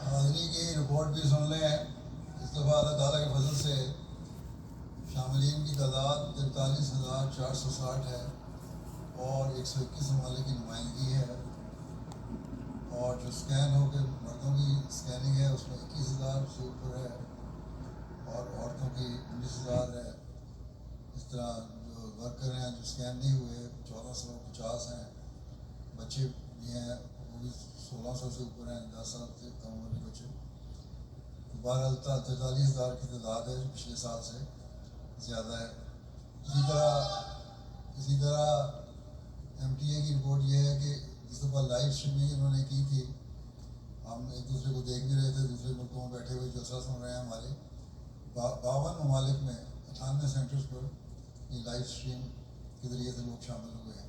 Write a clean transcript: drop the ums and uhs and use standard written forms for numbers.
حاضری کی رپورٹ بھی سن لیں. اس دفعہ اللہ تعالیٰ کے فضل سے شاملین کی تعداد 43,460 ہے اور 121 ممالک کی نمائندگی ہے. اور جو اسکین ہو کے مردوں کی اسکیننگ ہے اس میں 21,000 سے اوپر ہے اور عورتوں کی 19,000 ہے. اس طرح جو ورکر ہیں جو اسکین نہیں ہوئے 1,450 ہیں. بچے بھی ہیں وہ بھی 1,600 سے اوپر ہیں, 10 سال سے کم عمر کے بچے. بہرحال 43,000 کی تعداد ہے جو پچھلے سال سے زیادہ ہے. اسی طرح ایم ٹی اے کی رپورٹ یہ ہے کہ اس دفعہ لائیو اسٹریمنگ انہوں نے کی تھی. ہم ایک دوسرے کو دیکھ بھی رہے تھے, دوسرے ملکوں میں بیٹھے ہوئے جلسہ سن رہے ہیں. ہمارے 52 ممالک میں 98 سینٹرز پر یہ لائیو اسٹریم کے ذریعے سے لوگ شامل ہوئے ہیں.